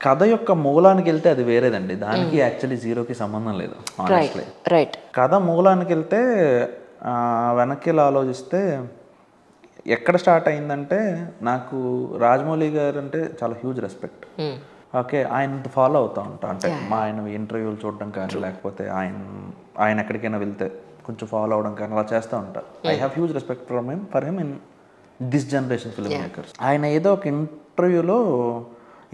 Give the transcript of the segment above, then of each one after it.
కథ యొక్క మూలానికి వెళ్తే అది వేరేదండి. దానికి యాక్చువల్లీ జీరోకి సంబంధం లేదు ఆనెస్ట్‌లీ. రైట్. కథ మూలానికి వెళ్తే వెనక్కిలా ఆలోచిస్తే ఎక్కడ స్టార్ట్ అయిందంటే, నాకు రాజమౌళి గారు అంటే చాలా హ్యూజ్ రెస్పెక్ట్. ఓకే, ఆయన ఫాలో అవుతూ ఉంటా. అంటే ఆయన ఇంటర్వ్యూలు చూడడం కానీ, లేకపోతే ఆయన ఎక్కడికైనా వెళ్తే కొంచెం ఫాలో అవడం కానీ అలా చేస్తూ ఉంటా. I have huge respect for him in this generation film makers. ఆయన ఏదో ఒక ఇంటర్వ్యూలో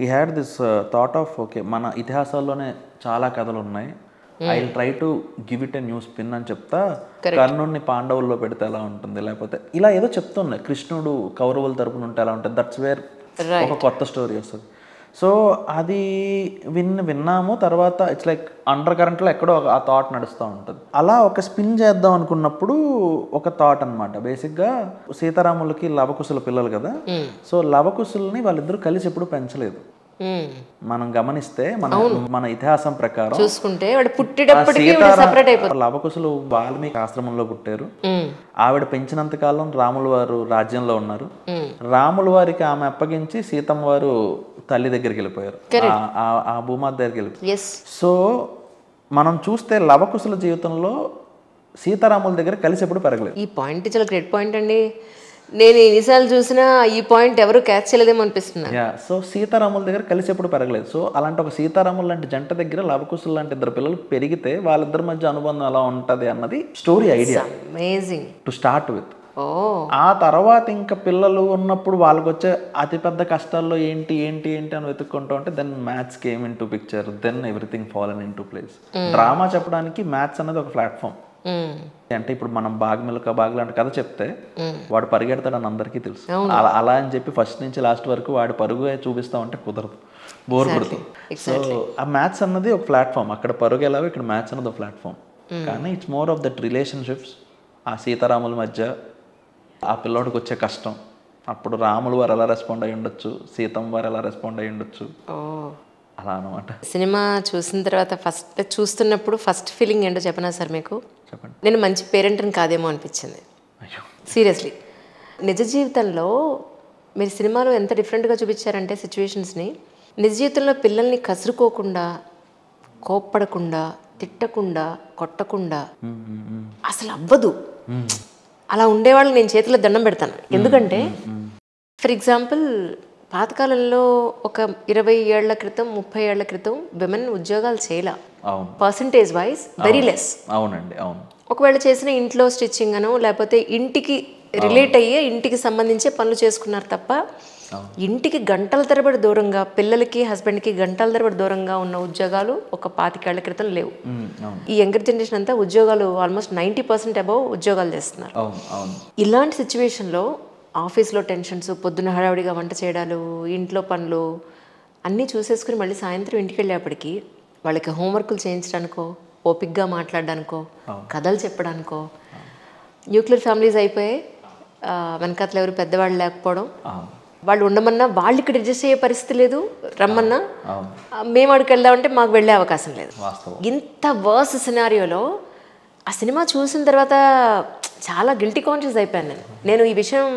ఈ had this thought of, okay మన ఇతిహాసాల్లోనే చాలా కథలు ఉన్నాయి, I will try to give it a new spin అని చెప్తా. కర్ణుడిని పాండవుల్లో పెడితే ఎలా ఉంటుంది, లేకపోతే ఇలా ఏదో చెప్తున్నాయి. కృష్ణుడు కౌరవుల తరపున ఉంటే ఎలా ఉంటుంది, దట్స్ వేర్ ఒక కొత్త స్టోరీ వస్తుంది. సో అది విన్నాము. తర్వాత ఇట్స్ లైక్ అండర్ కరెంట్లో ఎక్కడో ఆ థాట్ నడుస్తూ ఉంటుంది. అలా ఒక స్పిన్ చేద్దాం అనుకున్నప్పుడు ఒక థాట్ అనమాట. బేసిక్గా సీతారాములకి లవకుశుల పిల్లలు కదా, సో లవకుశుల్ని వాళ్ళిద్దరూ కలిసి ఎప్పుడు పెంచలేదు. మనం గమనిస్తే మన ఇతిహాసం ప్రకారం చూసుకుంటే లవకుశులు వాల్మీకి ఆశ్రమంలో పుట్టారు. ఆవిడ పెంచినంత కాలం రాముల వారు రాజ్యంలో ఉన్నారు. రాముల వారికి ఆమె అప్పగించి సీతమ్మ వారు తల్లి దగ్గరికి వెళ్ళిపోయారు, ఆ భూమాత దగ్గరికి వెళ్ళిపోయారు. సో మనం చూస్తే లవకుశుల జీవితంలో సీతారాముల దగ్గర కలిసి ఎప్పుడు పెరగలేదు. ఈ పాయింట్ చాలా గ్రేట్ పాయింట్ అండి. నేను ఎన్నిసార్లు చూసినా ఈ పాయింట్ ఎవరు క్యాచ్ చేయలేదేమో అనిపిస్తుంది. సో సీతారాముల దగ్గర కలిసి ఎప్పుడు పెరగలేదు. సో అలాంటి ఒక సీతారాముల లాంటి జంట దగ్గర లవకుశులు లాంటి ఇద్దరు పిల్లలు పెరిగితే వాళ్ళిద్దరి మధ్య అనుబంధం ఎలా ఉంటది అన్నది story idea. Amazing to start with. ఆ తర్వాత ఇంకా పిల్లలు ఉన్నప్పుడు వాళ్ళకి వచ్చే అతిపెద్ద కష్టాల్లో ఏంటి ఏంటి ఏంటి అని వెతుక్కుంటూ ఉంటే then maths came in to picture, then everything fallen in to place. Drama చెప్పడానికి మ్యాథ్స్ అనేది ఒక ప్లాట్ఫామ్. అంటే ఇప్పుడు మనం బాగ్మిల్క బాగ్ లాంటి కథ చెప్తే వాడు పరిగెడతాడని అందరికీ తెలుసు. అలా అని చెప్పి ఫస్ట్ నుంచి లాస్ట్ వరకు వాడి పరుగు చూపిస్తా ఉంటే కుదరదు, బోర్ కొడుతుంది. సో ఆ మ్యాథ్స్ అన్నది ఒక ప్లాట్ఫామ్. అక్కడ పరుగు ఎలాగో ఇక్కడ మ్యాథ్స్ అన్నది ఒక ప్లాట్ఫామ్. కానీ it's more of that relationships. ఆ సీతారాముల మధ్య ఆ పిల్లోడికి వచ్చే కష్టం, అప్పుడు రాములు వారు ఎలా రెస్పాండ్ అయ్యి ఉండొచ్చు, సీతమ్మ వారు ఎలా రెస్పాండ్ అయ్యి ఉండొచ్చు, అలా అనమాట. సినిమా చూసిన తర్వాత ఫస్ట్ చూస్తున్నప్పుడు ఫస్ట్ ఫీలింగ్ ఏంటో చెప్పనా సార్ మీకు? చెప్పండి. నేను మంచి పేరెంట్ని కాదేమో అనిపించింది. సీరియస్లీ. నిజ జీవితంలో మీరు సినిమాలో ఎంత డిఫరెంట్గా చూపించారంటే సిచ్యువేషన్స్ని, నిజ జీవితంలో పిల్లల్ని కసురుకోకుండా, కోప్పడకుండా, తిట్టకుండా, కొట్టకుండా అసలు అవ్వదు. అలా ఉండేవాళ్ళని నేను చేతిలో దండం పెడతాను. ఎందుకంటే ఫర్ ఎగ్జాంపుల్ పాతకాలంలో ఒక 20 ఏళ్ల క్రితం 30 ఏళ్ల క్రితం విమెన్ ఉద్యోగాలు చేయలే, పర్సంటేజ్ వైజ్ వెరీ లెస్. అవునండి, అవును. ఒకవేళ చేసిన ఇంట్లో స్టిచ్చింగ్ అనో లేకపోతే ఇంటికి రిలేట్ అయ్యే ఇంటికి సంబంధించే పనులు చేసుకున్నారు తప్ప ఇంటికి గంటల తరబడి దూరంగా, పిల్లలకి హస్బెండ్కి గంటల తరబడి దూరంగా ఉన్న ఉద్యోగాలు ఒక 25 ఏళ్ల క్రితం లేవు. ఈ యంగర్ జనరేషన్ అంతా ఉద్యోగాలు ఆల్మోస్ట్ 90% అబౌవ్ ఉద్యోగాలు చేస్తున్నారు. ఇలాంటి సిచ్యువేషన్లో ఆఫీస్లో టెన్షన్స్, పొద్దున హడావిడిగా వంట చేయడాలు, ఇంట్లో పనులు అన్నీ చూసేసుకుని మళ్ళీ సాయంత్రం ఇంటికి వెళ్ళేప్పటికీ వాళ్ళకి హోంవర్క్లు చేయించడానికో, ఓపిక్గా మాట్లాడడానికో, కథలు చెప్పడానికో, న్యూక్లియర్ ఫ్యామిలీస్ అయిపోయి వెనకాతలు ఎవరు పెద్దవాళ్ళు లేకపోవడం, వాళ్ళు ఉండమన్నా వాళ్ళు ఇక్కడ అడ్జస్ట్ అయ్యే పరిస్థితి లేదు, రమ్మన్నా మేము అక్కడికి వెళ్దామంటే మాకు వెళ్ళే అవకాశం లేదు. ఇంత వర్స్ సినారియోలో ఆ సినిమా చూసిన తర్వాత చాలా గిల్టీ కాన్షియస్ అయిపోయాను. నేను ఈ విషయం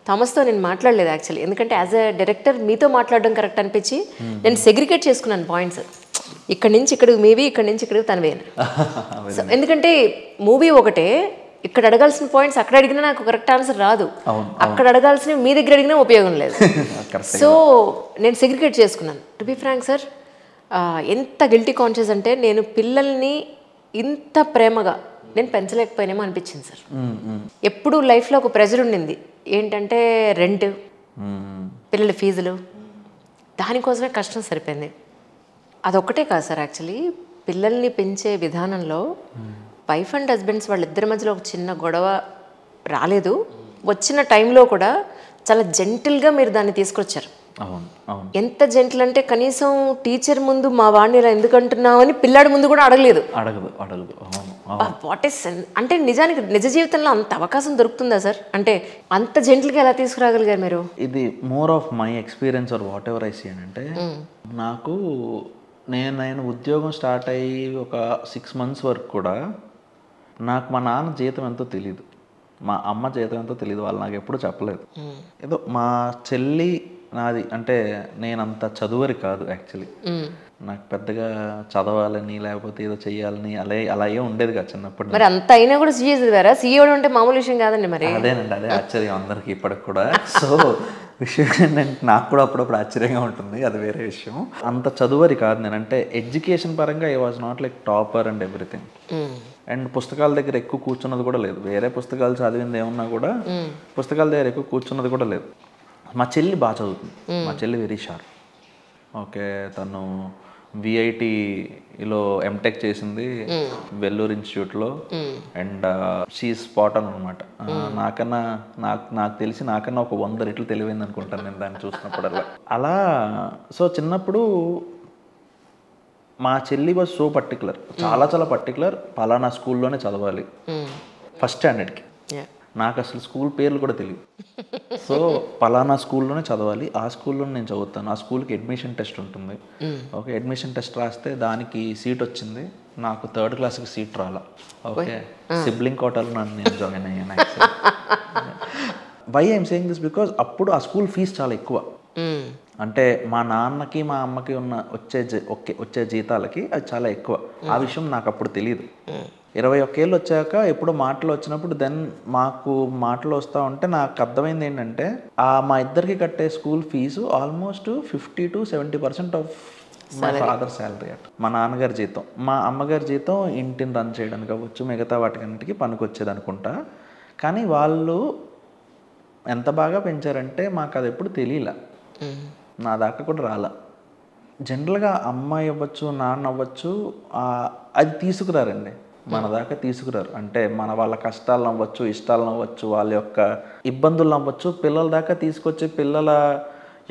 థామస్తో నేను మాట్లాడలేదు యాక్చువల్లీ, ఎందుకంటే యాజ్ ఎ డైరెక్టర్ మీతో మాట్లాడడం కరెక్ట్ అనిపించి నేను సెగ్రిగేట్ చేసుకున్నాను పాయింట్స్. ఇక్కడి నుంచి ఇక్కడికి మేబీ, ఇక్కడి నుంచి ఇక్కడికి తను వేను. సో ఎందుకంటే మూవీ ఒకటే, ఇక్కడ అడగాల్సిన పాయింట్స్ అక్కడ అడిగినా నాకు కరెక్ట్ ఆన్సర్ రాదు, అక్కడ అడగాల్సినవి మీ దగ్గర అడిగినా ఉపయోగం లేదు. సో నేను సెగ్రిగేట్ చేసుకున్నాను. టు బి ఫ్రాంక్ సార్, ఎంత గిల్టీ కాన్షియస్ అంటే నేను పిల్లల్ని ఇంత ప్రేమగా నేను పెంచలేకపోయినేమో అనిపించింది సార్. ఎప్పుడు లైఫ్లో ఒక ప్రెజర్ ఉండింది, ఏంటంటే రెంట్, పిల్లల ఫీజులు, దానికోసమే కష్టం సరిపోయింది. అదొక్కటే కాదు సార్, యాక్చువల్లీ పిల్లల్ని పెంచే విధానంలో వైఫ్ అండ్ హస్బెండ్స్ వాళ్ళిద్దరి మధ్యలో ఒక చిన్న గొడవ రాలేదు. వచ్చిన టైంలో కూడా చాలా జెంటిల్గా మీరు దాన్ని తీసుకొచ్చారు. ఎంత జెంటిల్ అంటే కనీసం టీచర్ ముందు మా వాడిని ఇలా ఎందుకు అంటున్నావు అని పిల్లాడి ముందు కూడా అడగలేదు. వాట్ ఈస్ అంటే నిజానికి నిజ జీవితంలో అంత అవకాశం దొరుకుతుందా సార్? అంటే అంత జెంటిల్గా ఎలా తీసుకురాగలిగారు మీరు? ఇది more of my experience or whatever I see అని అంటే, నాకు నేను ఉద్యోగం స్టార్ట్ అయ్యి ఒక 6 months వరకు కూడా నాకు మా నాన్న జీతం ఎంతో తెలియదు, మా అమ్మ జీతం ఎంతో తెలియదు. వాళ్ళు నాకు ఎప్పుడు చెప్పలేదు. ఏదో మా చెల్లి నాది అంటే నేను అంత చదువరి కాదు యాక్చువల్లీ. నాకు పెద్దగా చదవాలని లేకపోతే ఏదో చెయ్యాలని అలా ఏ ఉండేది కాదు చిన్నప్పుడు. మరి అంత అయినా కూడా సీఏ చదివారా? సీఏ అంటే మామూలు విషయం కాదండి మరి. అదేనండి, అదే ఆశ్చర్యం అందరికి ఇప్పటికి కూడా. సో విషయం ఏంటంటే నాకు కూడా అప్పుడప్పుడు ఆశ్చర్యంగా ఉంటుంది, అది వేరే విషయం. అంత చదువరి కాదు నేను. అంటే ఎడ్యుకేషన్ పరంగా I was not like topper and everything. And పుస్తకాల దగ్గర ఎక్కువ కూర్చున్నది కూడా లేదు. వేరే పుస్తకాలు చదివింది ఏమన్నా కూడా పుస్తకాల దగ్గర ఎక్కువ కూర్చున్నది కూడా లేదు. మా చెల్లి బాగా చదువుతుంది. మా చెల్లి వెరీ షార్ప్. ఓకే, తను విఐటిలో ఎంటెక్ చేసింది వెల్లూరు ఇన్స్టిట్యూట్లో. అండ్ షీ స్పాట్ ఆన్ అనమాట. నాకు తెలిసి నాకన్నా ఒక 100 రెట్లు తెలివైంది అనుకుంటాను నేను దాన్ని చూసినప్పుడల్లా. అలా సో చిన్నప్పుడు మా చెల్లి వాజ్ సో పర్టికులర్, చాలా పర్టికులర్. పలానా స్కూల్లోనే చదవాలి ఫస్ట్ స్టాండర్డ్కి. నాకు అసలు స్కూల్ పేర్లు కూడా తెలియదు. సో పలానా స్కూల్లోనే చదవాలి, ఆ స్కూల్లోనే నేను చదువుతాను. ఆ స్కూల్కి అడ్మిషన్ టెస్ట్ ఉంటుంది. ఓకే, అడ్మిషన్ టెస్ట్ రాస్తే దానికి సీట్ వచ్చింది. నాకు 3rd క్లాస్కి సీట్ రాలా. ఓకే, సిబ్లింగ్ కోటాలో నేను జాయిన్ అయ్యాను. Why I'm saying this because అప్పుడు ఆ స్కూల్ ఫీజు చాలా ఎక్కువ. అంటే మా నాన్నకి మా అమ్మకి వచ్చే జీతాలకి అది చాలా ఎక్కువ. ఆ విషయం నాకు అప్పుడు తెలియదు. 21 ఏళ్ళు వచ్చాక ఎప్పుడు మాటలు వచ్చినప్పుడు దెన్ మాకు మాటలు వస్తూ ఉంటే నాకు అర్థమైంది ఏంటంటే మా ఇద్దరికి కట్టే school fees almost 50 to 70% of my father salary at. మా నాన్నగారి జీతం, మా అమ్మగారి జీతం ఇంటిని రన్ చేయడానికి అవ్వచ్చు, మిగతా వాటికన్నిటికీ పనికొచ్చేది అనుకుంటా. కానీ వాళ్ళు ఎంత బాగా పెంచారంటే మాకు అది ఎప్పుడు తెలియలే, నా దాకా కూడా రాలా. జనరల్గా అమ్మాయి అవ్వచ్చు, నాన్న అవ్వచ్చు, అది తీసుకురారండి, మన దాకా తీసుకురారు. అంటే వాళ్ళ కష్టాలను అవ్వచ్చు, ఇష్టాలను అవ్వచ్చు, వాళ్ళ యొక్క ఇబ్బందులను అవ్వచ్చు, పిల్లల దాకా తీసుకొచ్చి పిల్లల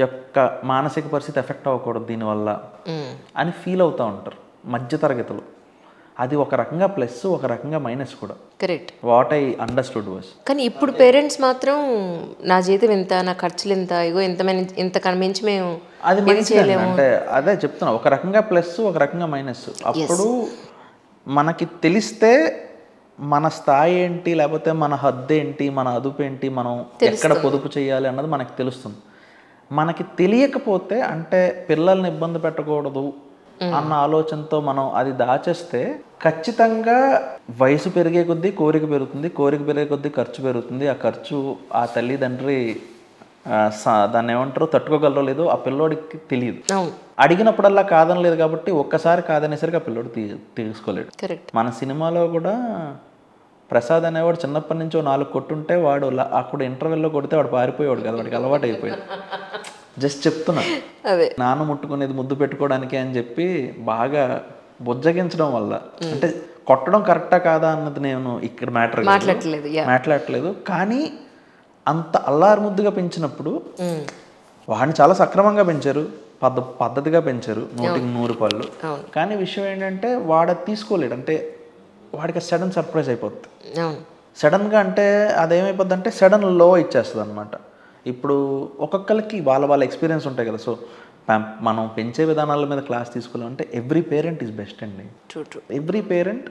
యొక్క మానసిక పరిస్థితి ఎఫెక్ట్ అవ్వకూడదు దీనివల్ల అని ఫీల్ అవుతూ ఉంటారు మధ్యతరగతులు. అది ఒక రకంగా ప్లస్, ఒక రకంగా మైనస్ కూడా. Correct, what I understood was. కానీ ఇప్పుడు పేరెంట్స్ మాత్రం నా జీతం ఎంత, నా ఖర్చులు ఎంత, ఇగో ఇంతకన్నా మించి మేము అది మంచి. అంటే అదే చెప్తున్నా, ఒక రకంగా ప్లస్, ఒక రకంగా మైనస్. అప్పుడు మనకి తెలిస్తే మన స్థాయి ఏంటి, లేకపోతే మన హద్దు ఏంటి, మన అదుపు ఏంటి, మనం ఎక్కడ పొదుపు చేయాలి అన్నది మనకి తెలుస్తుంది. మనకి తెలియకపోతే, అంటే పిల్లల్ని ఇబ్బంది పెట్టకూడదు అన్న ఆలోచనతో మనం అది దాచేస్తే ఖచ్చితంగా వయసు పెరిగే కొద్దీ కోరిక పెరుగుతుంది, కోరిక పెరిగే కొద్దీ ఖర్చు పెరుగుతుంది. ఆ ఖర్చు ఆ తల్లిదండ్రి దాన్ని ఏమంటారో తట్టుకోగలరో లేదో ఆ పిల్లోడికి తెలియదు. అడిగినప్పుడల్లా కాదనలేదు కాబట్టి ఒక్కసారి కాదనేసరికి ఆ పిల్లోడు తీసుకోలేడు. మన సినిమాలో కూడా ప్రసాద్ అనేవాడు చిన్నప్పటి నుంచి 4 కొట్టుంటే వాడు అక్కడ ఇంటర్వెల్లో కొడితే వాడు పారిపోయేవాడు కదా, వాడికి అలవాటు అయిపోయాడు. జస్ట్ చెప్తున్నా, నాన్న ముట్టుకునేది ముద్దు పెట్టుకోవడానికి అని చెప్పి బాగా బుజ్జగించడం వల్ల, అంటే కొట్టడం కరెక్టా కాదా అన్నది నేను ఇక్కడ మాట్లాడట్లేదు. కానీ అంత అల్లారు ముద్దుగా పెంచినప్పుడు వాడిని చాలా సక్రమంగా పెంచారు, పద్ధతిగా పెంచారు, 100కి 100 పళ్ళు. కానీ విషయం ఏంటంటే వాడు తీసుకోలేడు. అంటే వాడికి సడన్ సర్ప్రైజ్ అయిపోద్ది. సడన్గా అంటే అదేమైపోద్ది అంటే సడన్ లో ఇచ్చేస్తుంది అనమాట. ఇప్పుడు ఒక్కొక్కరికి వాళ్ళ ఎక్స్పీరియన్స్ ఉంటాయి కదా. సో మనం పెంచే విధానాల మీద క్లాస్ తీసుకోవాలంటే ఎవ్రీ పేరెంట్ ఈజ్ బెస్ట్ అండి. ఎవ్రీ పేరెంట్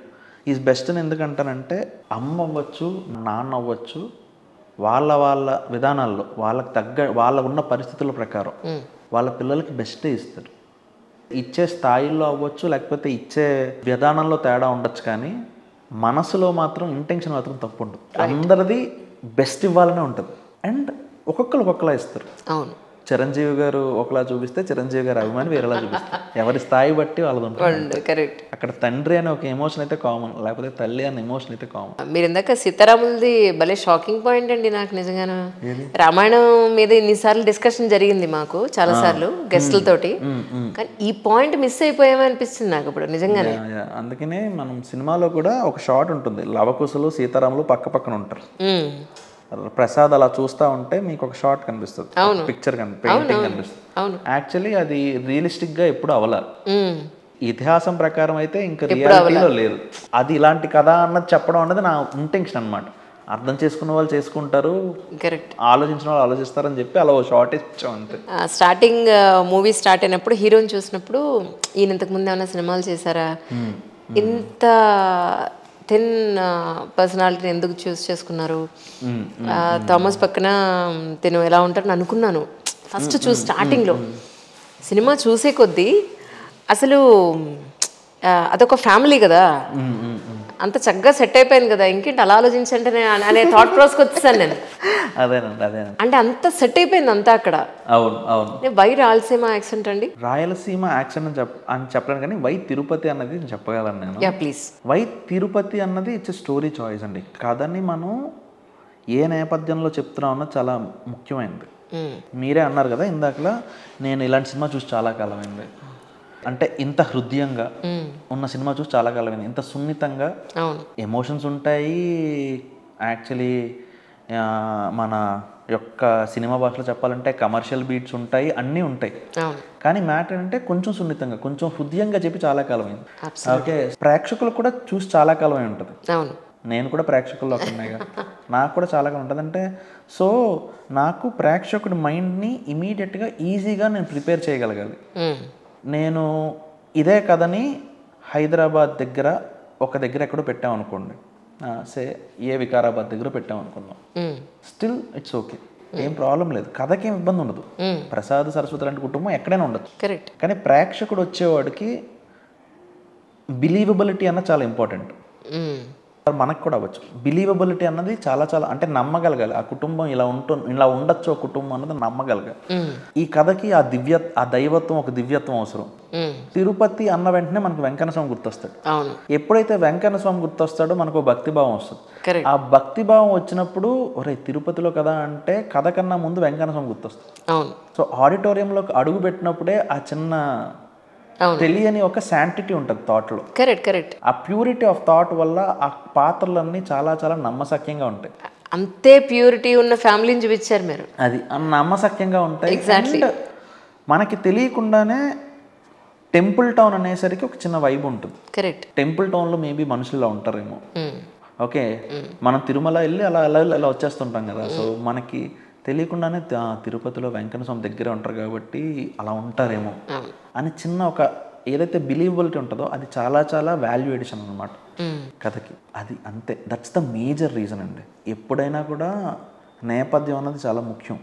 ఈజ్ బెస్ట్ అని ఎందుకంటానంటే అమ్మ అవ్వచ్చు, నాన్న అవ్వచ్చు, వాళ్ళ విధానాల్లో వాళ్ళ ఉన్న పరిస్థితుల ప్రకారం వాళ్ళ పిల్లలకి బెస్టే ఇస్తారు. ఇచ్చే స్థాయిల్లో అవ్వచ్చు, లేకపోతే ఇచ్చే విధానంలో తేడా ఉండొచ్చు, కానీ మనసులో మాత్రం ఇంటెన్షన్ మాత్రం తప్పు ఉండదు. అందరిది బెస్ట్ ఇవ్వాలనే ఉంటుంది. అండ్ ఒక్కొక్కలా ఇస్తారు. అవును, చిరంజీవి గారు ఒకలా చూపిస్తే చిరంజీవి గారు అభిమాని వేరేలా చూపిస్తారు. ఎవరి స్థాయి బట్టి వాళ్ళది ఉంటుంది. కరెక్ట్. అక్కడ తండ్రి అనే ఒక ఎమోషన్ అయితే కామన్, లేకపోతే తల్లి అనే ఎమోషన్ అయితే కామన్. మీరు ఇందాక సీతారాములది భలే షాకింగ్ పాయింట్ అండి నాకు నిజంగాను. రామాయణం మీద ఇన్నిసార్లు డిస్కషన్ జరిగింది మాకు చాలా సార్లు గెస్ట్లతోటి, కానీ ఈ పాయింట్ మిస్ అయిపోయామనిపిస్తుంది నాకు ఇప్పుడు నిజంగానే. అందుకనే మనం సినిమాలో కూడా ఒక షాట్ ఉంటుంది, లవకుశలు సీతారాములు పక్క పక్కన ఉంటారు. ప్రసాద్ అలా చూస్తూ ఉంటే మీకు ఒక షాట్ కనిపిస్తుంది, పిక్చర్ పెయింటింగ్ కనిపిస్తుంది. యాక్చువల్లీ అది రియలిస్టిక్ గా ఎప్పుడు అవ్వలా. ఇతిహాసం ప్రకారం అయితే ఇంకా రియాలిటీలో లేదు. అది ఇలాంటి కథ అన్నది చెప్పడం అన్నది నా ఇంటెన్షన్ అనమాట. అర్థం చేసుకున్న వాళ్ళు చేసుకుంటారు, ఆలోచించిన వాళ్ళు ఆలోచిస్తారని చెప్పి అలా షార్ట్ ఇచ్చాం అంతే. స్టార్టింగ్ మూవీ స్టార్ట్ అయినప్పుడు హీరోని చూసినప్పుడు ఈయన ఇంతకు ముందు ఏమైనా సినిమాలు చేశారా, ఇంత థిన్ పర్సనాలిటీని ఎందుకు చూస్ చేసుకున్నారు, థామస్ పక్కన తిను ఎలా ఉంటారని అనుకున్నాను. ఫస్ట్ స్టార్టింగ్లో సినిమా చూసే కొద్దీ అసలు అదొక ఫ్యామిలీ కదా, అంత చక్కగా సెట్ అయిపోయింది కదా, ఇంకేంటి అలా ఆలోచించంటే అనే థాట్ ప్రాసెస్కి వచ్చేసాను నేను. అదేనండి. అంటే అంత సెట్ అయిపోయింది అంతా అక్కడ. అవును. వై రాయలసీమ యాక్సెంట్ అండి? రాయలసీమ యాక్సెంట్ అని చెప్పలేను కానీ వై తిరుపతి అన్నది చెప్పగలను నేను. Yeah please. వై తిరుపతి అన్నది ఇట్స్ స్టోరీ చాయిస్ అండి. కథని మనం ఏ నేపథ్యంలో చెప్తున్నాం అన్నది చాలా ముఖ్యమైనది. మీరే అన్నారు కదా ఇందాకలా, నేను ఇలాంటి సినిమా చూసి చాలా కాలమైంది అంటే, ఇంత హృదయంగా ఉన్న సినిమా చూసి చాలా కాలమైంది, ఇంత సున్నితంగా ఎమోషన్స్ ఉంటాయి. యాక్చువల్లీ మన యొక్క సినిమా భాషలో చెప్పాలంటే కమర్షియల్ బీట్స్ ఉంటాయి, అన్నీ ఉంటాయి. కానీ మ్యాటర్ అంటే కొంచెం సున్నితంగా, కొంచెం హృదయంగా చెప్పి చాలా కాలమైంది. ఓకే, ప్రేక్షకులు కూడా చూసి చాలా కాలమై ఉంటుంది. నేను కూడా ప్రేక్షకుల్లో ఉన్నాయిగా, నాకు కూడా చాలా కాలం ఉంటుంది. అంటే సో నాకు ప్రేక్షకుడి మైండ్ని ఇమీడియట్గా ఈజీగా నేను ప్రిపేర్ చేయగలగాలి. నేను ఇదే కథని హైదరాబాద్ దగ్గర ఒక దగ్గర ఎక్కడో పెట్టామనుకోండి, ఏ వికారాబాద్ దగ్గర పెట్టామనుకున్నాం, స్టిల్ ఇట్స్ ఓకే, ఏం ప్రాబ్లం లేదు, కథకి ఏం ఇబ్బంది ఉండదు. ప్రసాద్ సరస్వతి లాంటి కుటుంబం ఎక్కడైనా ఉండదు. కానీ ప్రేక్షకుడు వచ్చేవాడికి బిలీవబిలిటీ అన్నది చాలా ఇంపార్టెంట్. మనకు కూడా అవ్వచ్చు బిలీవబిలిటీ అన్నది చాలా చాలా, అంటే నమ్మగలగాలి ఆ కుటుంబం ఇలా ఉండొచ్చు, ఆ కుటుంబం అన్నది నమ్మగలగాలి. ఈ కథకి ఆ దైవత్వం, ఒక దివ్యత్వం అవసరం. తిరుపతి అన్న వెంటనే మనకు వెంకన్న స్వామి గుర్తొస్తాడు. ఎప్పుడైతే వెంకన్న స్వామి గుర్తొస్తాడో మనకు భక్తిభావం వస్తుంది. ఆ భక్తిభావం వచ్చినప్పుడు ఒరే తిరుపతిలో కదా అంటే కథ కన్నా ముందు వెంకన్న స్వామి గుర్తొస్తుంది. సో ఆడిటోరియంలోకి అడుగు పెట్టినప్పుడే ఆ చిన్న తెలియని ఒక శాంటిటీ ఉంటుంది థాట్లో. కరెక్ట్. ఆ ప్యూరిటీ ఆఫ్ థాట్ వల్ల ఆ పాత్రలన్నీ చాలా చాలా నమ్మసక్యంగా ఉంటాయి. అంతే ప్యూరిటీ ఉన్న ఫ్యామిలీని చూపించారు మీరు. అది నమ్మసక్యంగా ఉంటాయి. అండ్ మనకి తెలియకుండానే టెంపుల్ టౌన్ అనేసరికి ఒక చిన్న వైబ్ ఉంటుంది. టెంపుల్ టౌన్లో మేబీ మనుషుల్లో ఉంటారేమో. ఓకే, మనం తిరుమల వెళ్ళి అలా వచ్చేస్తుంటాం కదా. సో మనకి తెలియకుండానే తిరుపతిలో వెంకన్న స్వామి దగ్గరే ఉంటారు కాబట్టి అలా ఉంటారేమో అని చిన్న ఒక ఏదైతే బిలీవబిలిటీ ఉంటుందో అది చాలా చాలా వాల్యూ ఎడిషన్ అనమాట కథకి. అది అంతే, దట్స్ ద మేజర్ రీజన్ అండి. ఎప్పుడైనా కూడా నేపథ్యం అన్నది చాలా ముఖ్యం.